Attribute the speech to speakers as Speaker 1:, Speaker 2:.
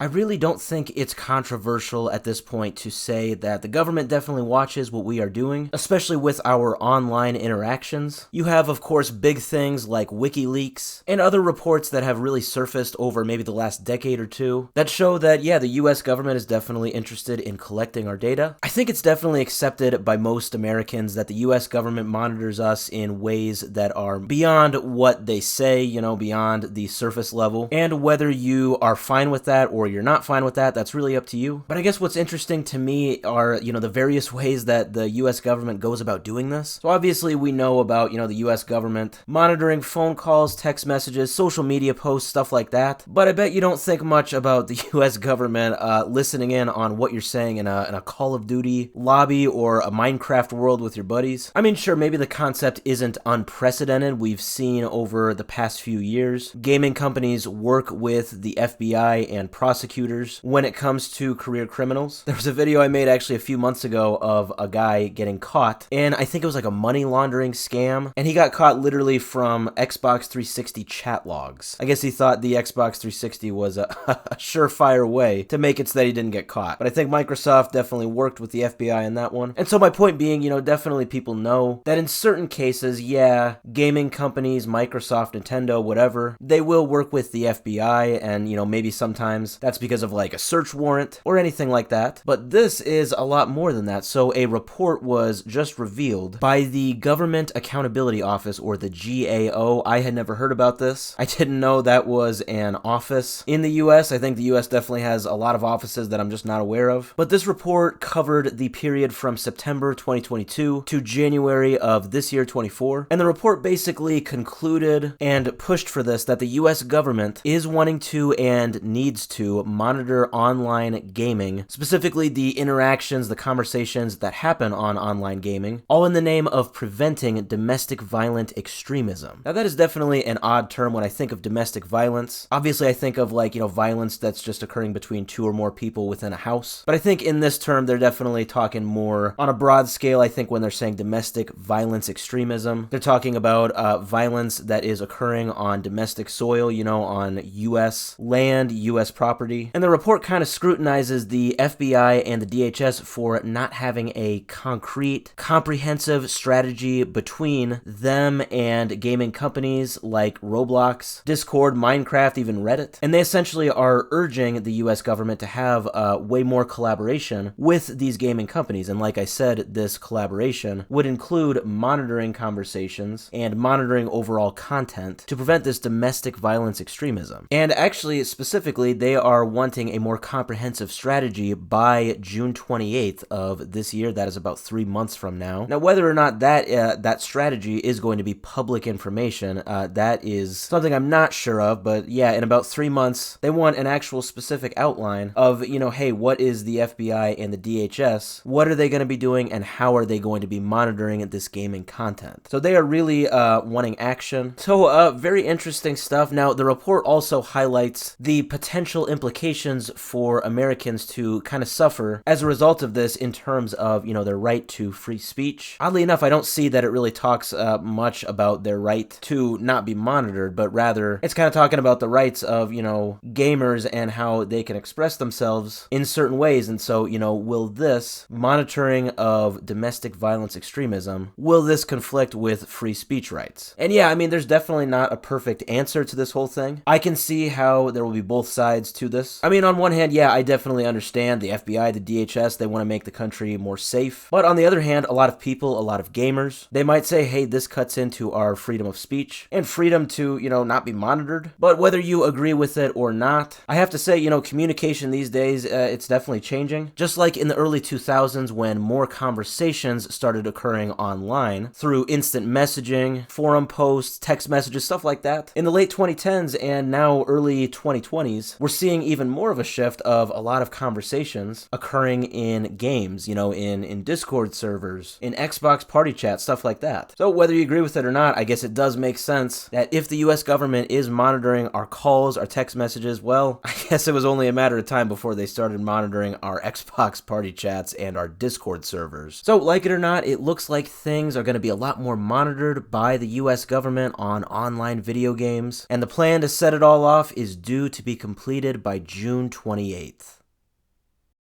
Speaker 1: I really don't think it's controversial at this point to say that the government definitely watches what we are doing, especially with our online interactions. You have, of course, big things like WikiLeaks and other reports that have really surfaced over maybe the last decade or two that show that, yeah, the US government is definitely interested in collecting our data. I think it's definitely accepted by most Americans that the US government monitors us in ways that are beyond what they say, beyond the surface level. And whether you are fine with that or you're not fine with that, that's really up to you. But I guess what's interesting to me are, the various ways that the US government goes about doing this. So obviously we know about, the US government monitoring phone calls, text messages, social media posts, stuff like that. But I bet you don't think much about the US government listening in on what you're saying in a Call of Duty lobby or a Minecraft world with your buddies. I mean, sure, maybe the concept isn't unprecedented. We've seen over the past few years, gaming companies work with the FBI and prosecutors when it comes to career criminals. There was a video I made actually a few months ago of a guy getting caught, and I think it was like a money laundering scam, and he got caught literally from Xbox 360 chat logs. I guess he thought the Xbox 360 was a surefire way to make it so that he didn't get caught. But I think Microsoft definitely worked with the FBI in that one. And so my point being, definitely people know that in certain cases, yeah, gaming companies, Microsoft, Nintendo, whatever, they will work with the FBI, and, maybe sometimes that's because of like a search warrant or anything like that. But this is a lot more than that. So a report was just revealed by the Government Accountability Office, or the GAO. I had never heard about this. I didn't know that was an office in the US. I think the US definitely has a lot of offices that I'm just not aware of. But this report covered the period from September 2022 to January of this year, 24. And the report basically concluded and pushed for this, that the US government is wanting to and needs to monitor online gaming, specifically the interactions, the conversations that happen on online gaming, all in the name of preventing domestic violent extremism. Now that is definitely an odd term when I think of domestic violence. Obviously I think of violence that's just occurring between two or more people within a house. But I think in this term they're definitely talking more on a broad scale. I think when they're saying domestic violence extremism, they're talking about violence that is occurring on domestic soil, on US land, US property. And the report kind of scrutinizes the FBI and the DHS for not having a concrete, comprehensive strategy between them and gaming companies like Roblox, Discord, Minecraft, even Reddit. And they essentially are urging the US government to have way more collaboration with these gaming companies. And like I said, this collaboration would include monitoring conversations and monitoring overall content to prevent this domestic violence extremism. And actually, specifically, they are wanting a more comprehensive strategy by June 28th of this year. That is about 3 months from now. Now, whether or not that strategy is going to be public information, that is something I'm not sure of. But yeah, in about 3 months, they want an actual specific outline of, hey, what is the FBI and the DHS? What are they going to be doing, and how are they going to be monitoring this gaming content? So they are really wanting action. So very interesting stuff. Now, the report also highlights the potential implications for Americans to kind of suffer as a result of this in terms of, their right to free speech. Oddly enough, I don't see that it really talks much about their right to not be monitored, but rather it's kind of talking about the rights of, gamers and how they can express themselves in certain ways. And so, will this monitoring of domestic violence extremism, will this conflict with free speech rights? And yeah, I mean, there's definitely not a perfect answer to this whole thing. I can see how there will be both sides to this. I mean, on one hand, yeah, I definitely understand the FBI, the DHS, they want to make the country more safe. But on the other hand, a lot of people, a lot of gamers, they might say, hey, this cuts into our freedom of speech and freedom to, not be monitored. But whether you agree with it or not, I have to say, communication these days, it's definitely changing. Just like in the early 2000s when more conversations started occurring online through instant messaging, forum posts, text messages, stuff like that. In the late 2010s and now early 2020s, we're seeing even more of a shift of a lot of conversations occurring in games, in Discord servers, in Xbox party chat, stuff like that. So whether you agree with it or not, I guess it does make sense that if the US government is monitoring our calls, our text messages, well, I guess it was only a matter of time before they started monitoring our Xbox party chats and our Discord servers. So like it or not, it looks like things are going to be a lot more monitored by the US government on online video games, and the plan to set it all off is due to be completed by by June 28th.